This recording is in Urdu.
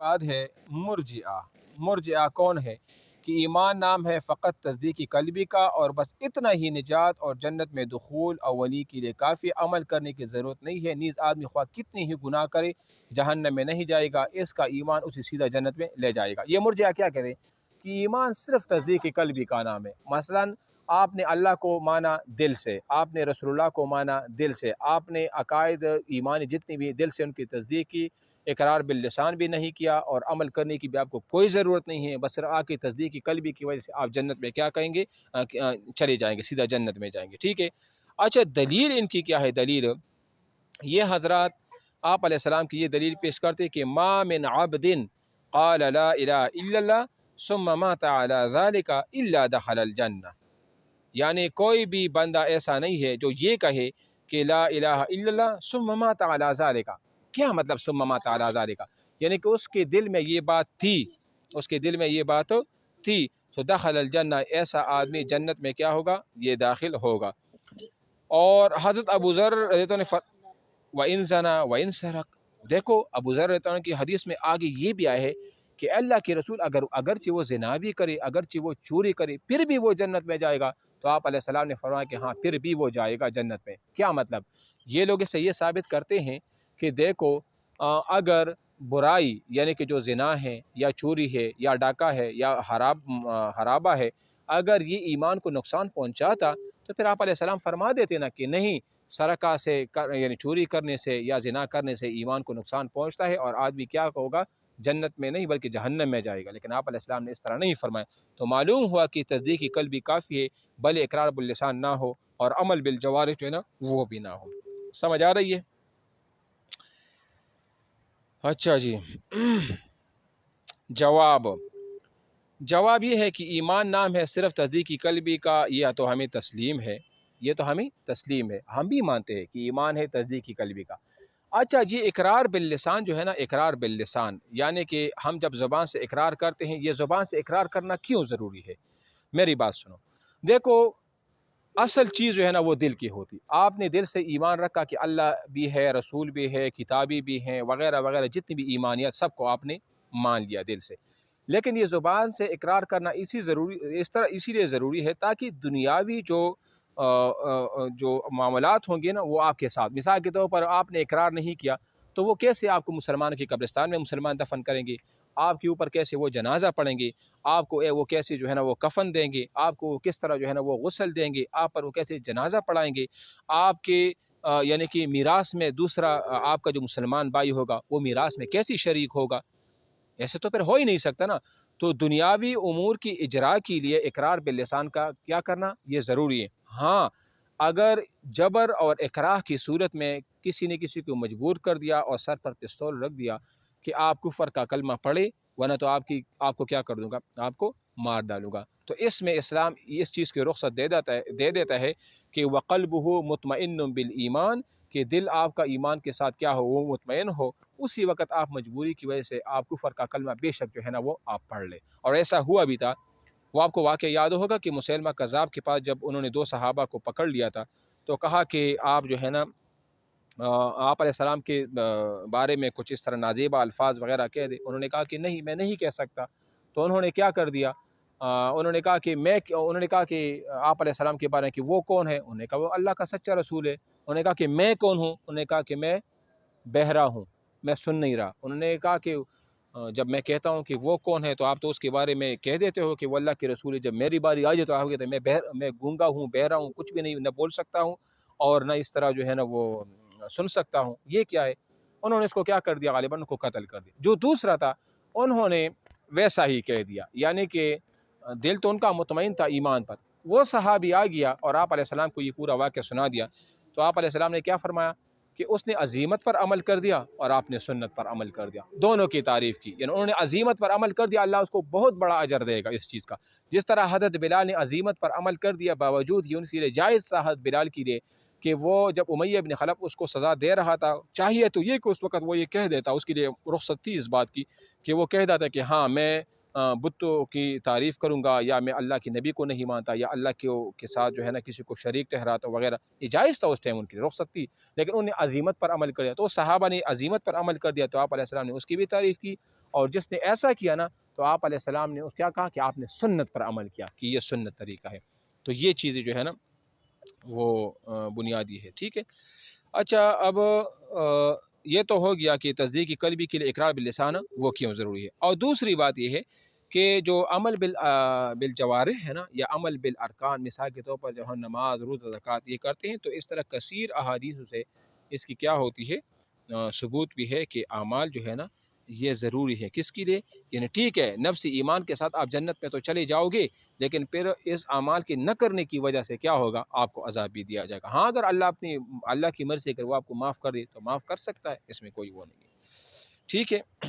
بعد ہے مرجئہ۔ مرجئہ کون ہے؟ کہ ایمان نام ہے فقط تصدیقی قلبی کا، اور بس اتنا ہی نجات اور جنت میں دخول اولی کے لیے کافی، عمل کرنے کی ضرورت نہیں ہے۔ نیز آدمی خواہ کتنی ہی گناہ کرے جہنم میں نہیں جائے گا، اس کا ایمان اسے سیدھا جنت میں لے جائے گا۔ یہ مرجئہ کیا کہتے ہیں کہ ایمان صرف تصدیقی قلبی کا نام ہے۔ مثلا آپ نے اللہ کو مانا دل سے، آپ نے رسول اللہ کو مانا دل سے، آپ نے عقائد ایمان جتنی بھی دل سے ان کی تصدیق کی، اقرار باللسان بھی نہیں کیا، اور عمل کرنے کی بھی آپ کو کوئی ضرورت نہیں ہے، بس آپ کی تصدیق کی قلبی کی وجہ سے آپ جنت میں کیا کہیں گے؟ چلے جائیں گے، سیدھا جنت میں جائیں گے۔ ٹھیک ہے، اچھا دلیل ان کی کیا ہے؟ دلیل یہ حضرات آپ علیہ السلام کی یہ دلیل پیش کرتے کہ ما من عبد قال لا الہ الا اللہ ثم مات على ذلك الا دخل الجنہ، یعنی کوئی بھی بندہ ایسا نہیں ہے جو یہ کہے کہ لا الہ الا اللہ ثم مات على ذلك۔ کیا مطلب ثم مات على ذلك؟ یعنی کہ اس کے دل میں یہ بات تھی، اس کے دل میں یہ بات تھی، تو دخل الجنہ، ایسا آدمی جنت میں کیا ہوگا؟ یہ داخل ہوگا۔ اور حضرت ابو ذر وَإِن زَنَا وَإِن سَرَقَ، دیکھو ابو ذر رضی اللہ عنہ کی حدیث میں آگے یہ بھی آیا ہے کہ اللہ کے رسول اگرچہ وہ زنا بھی کرے، اگرچہ وہ چوری کرے، پھر بھی وہ جنت میں جائے گا۔ تو آپ علیہ السلام نے فرمایا کہ ہاں پھر بھی وہ جائے گا جنت میں۔ کیا مطلب؟ یہ لوگ اس سے یہ ثابت کرتے ہیں کہ دیکھو اگر برائی یعنی کہ جو زنا ہے یا چوری ہے یا ڈاکہ ہے یا حرابہ ہے، اگر یہ ایمان کو نقصان پہنچاتا تو پھر آپ علیہ السلام فرما دیتے نا کہ نہیں، سرقہ سے یعنی چوری کرنے سے یا زنا کرنے سے ایمان کو نقصان پہنچتا ہے، اور آدمی کیا ہوگا؟ جنت میں نہیں بلکہ جہنم میں جائے گا۔ لیکن آپ علیہ السلام نے اس طرح نہیں فرمایا، تو معلوم ہوا کہ تصدیقی قلبی کافی ہے، بل اقرار باللسان نہ ہو اور عمل بالجوارح جو ہے نا وہ بھی نہ ہو۔ سمجھ آ رہی ہے؟ اچھا جی، جواب یہ ہے کہ ایمان نام ہے صرف تصدیقی قلبی کا، یہ تو ہمیں تسلیم ہے، یہ تو ہمیں تسلیم ہے، ہم بھی مانتے ہیں کہ ایمان ہے تصدیقی قلبی کا۔ اچھا جی، اقرار باللسان جو ہے نا، اقرار باللسان یعنی کہ ہم جب زبان سے اقرار کرتے ہیں، یہ زبان سے اقرار کرنا کیوں ضروری ہے؟ میری بات سنو، دیکھو اصل چیز جو ہے نا وہ دل کی ہوتی۔ آپ نے دل سے ایمان رکھا کہ اللہ بھی ہے، رسول بھی ہے، کتابی بھی ہیں، وغیرہ وغیرہ، جتنی بھی ایمانیات سب کو آپ نے مان لیا دل سے، لیکن یہ زبان سے اقرار کرنا اسی لیے ضروری ہے تاکہ دنیاوی جو معاملات ہوں گے نا وہ آپ کے ساتھ، مثال کے طور پر آپ نے اقرار نہیں کیا تو وہ کیسے آپ کو مسلمان کی قبرستان میں مسلمان دفن کریں گے؟ آپ کے اوپر کیسے وہ جنازہ پڑھیں گے؟ آپ کو وہ کیسے جو ہے نا وہ کفن دیں گے؟ آپ کو کس طرح جو ہے نا وہ غسل دیں گے؟ آپ پر وہ کیسے جنازہ پڑھائیں گے؟ آپ کے یعنی کہ میراث میں دوسرا آپ کا جو مسلمان بھائی ہوگا وہ میراث میں کیسی شریک ہوگا؟ ایسے تو پھر ہو ہی نہیں سکتا نا۔ تو دنیاوی امور کی اجرا کے لیے اقرار باللسان کا کیا کرنا یہ ضروری ہے۔ ہاں اگر جبر اور اکراہ کی صورت میں کسی نے کسی کو مجبور کر دیا اور سر پر پستول رکھ دیا کہ آپ کفر کا کلمہ پڑھے ورنہ تو آپ کو کیا کر دوں گا؟ آپ کو مار ڈالوں گا، تو اس میں اسلام اس چیز کی رخصت دے دیتا ہے کہ وَقَلْبُهُ مُطْمَئِنٌ بِالْإِيمَانِ، کہ دل آپ کا ایمان کے ساتھ کیا ہو؟ وہ مطمئن ہو۔ اسی وقت آپ مجبوری کی وجہ سے آپ کفر کا کلمہ بے شک جو ہے نا وہ آپ پڑھ لیں، اور ایسا ہوا بھی تھا۔ وہ آپ کو واقعہ یاد ہوگا کہ مسیلمہ کذاب کے پاس جب انہوں نے 2 صحابہ کو پکڑ لیا تھا تو کہا کہ آپ جو ہے نا آپ علیہ السلام کے بارے میں کچھ اس طرح نازیبہ الفاظ وغیرہ کہہ دے۔ انہوں نے کہا کہ نہیں، میں نہیں کہہ سکتا۔ تو انہوں نے کیا کر دیا؟ انہوں نے کہا کہ آپ علیہ السلام کے بارے میں کہ وہ کون ہے؟ انہوں نے کہا وہ اللہ کا سچا رسول ہے۔ انہوں نے کہا کہ میں کون ہوں؟ انہوں نے کہا کہ میں بہرا ہوں، میں سن نہیں رہا۔ انہوں نے کہا کہ جب میں کہتا ہوں کہ وہ کون ہے تو آپ تو اس کے بارے میں کہہ دیتے ہو کہ وہ اللہ کے رسول ہے، جب میری باری آ جائے تو آپ کہتے ہیں میں گونگا ہوں، بہرا ہوں، کچھ بھی نہیں، نہ بول سکتا ہوں اور نہ اس طرح جو ہے نا وہ سن سکتا ہوں، یہ کیا ہے؟ انہوں نے اس کو کیا کر دیا؟ غالباً ان کو قتل کر دیا۔ جو دوسرا تھا انہوں نے ویسا ہی کہہ دیا، یعنی کہ دل تو ان کا مطمئن تھا ایمان پر۔ وہ صحابی آ گیا اور آپ علیہ السلام کو یہ پورا واقعہ سنا دیا، تو آپ علیہ السلام نے کیا فرمایا کہ اس نے عزیمت پر عمل کر دیا اور آپ نے سنت پر عمل کر دیا، دونوں کی تعریف کی۔ یعنی انہوں نے عزیمت پر عمل کر دیا، اللہ اس کو بہت بڑا اجر دے گا اس چیز کا، جس طرح حضرت بلال نے عزیمت پر عمل کر دیا، باوجود یہ ان کے لیے جائز تھا حضرت بلال کے لیے کہ وہ جب امیہ بن خلف اس کو سزا دے رہا تھا، چاہیے تو یہ کہ اس وقت وہ یہ کہہ دیتا، اس کے لیے رخصت تھی اس بات کی کہ وہ کہہ دیتا کہ ہاں میں بتوں کی تعریف کروں گا، یا میں اللہ کے نبی کو نہیں مانتا، یا اللہ کے ساتھ جو ہے نا کسی کو شریک ٹھہراتا وغیرہ، یہ جائز تھا اس ٹائم، ان کی رخصت تھی، لیکن انہوں نے عزیمت پر عمل کر دیا، تو صحابہ نے عزیمت پر عمل کر دیا، تو آپ علیہ السلام نے اس کی بھی تعریف کی، اور جس نے ایسا کیا نا تو آپ علیہ السلام نے اس کیا کہا کہ آپ نے سنت پر عمل کیا، کہ یہ سنت طریقہ ہے۔ تو یہ چیزیں جو ہے نا وہ بنیادی ہے، ٹھیک ہے۔ اچھا، اب یہ تو ہو گیا کہ تصدیق قلبی کے لیے اقرار باللسان وہ کیوں ضروری ہے، اور دوسری بات یہ ہے کہ جو عمل بالجوارح ہے نا، یا عمل بالارکان، مثال کے طور پر جب ہم نماز، روزہ، زکوٰۃ یہ کرتے ہیں، تو اس طرح کثیر احادیث سے اس کی کیا ہوتی ہے، ثبوت بھی ہے کہ اعمال جو ہے نا یہ ضروری ہے، کس کے لیے، یعنی ٹھیک ہے نفس ایمان کے ساتھ آپ جنت میں تو چلے جاؤ گے، لیکن پھر اس اعمال کے نہ کرنے کی وجہ سے کیا ہوگا، آپ کو عذاب بھی دیا جائے گا۔ ہاں اگر اللہ کی مرضی اگر وہ آپ کو معاف کر دے تو معاف کر سکتا ہے، اس میں کوئی وہ نہیں ہے، ٹھیک ہے۔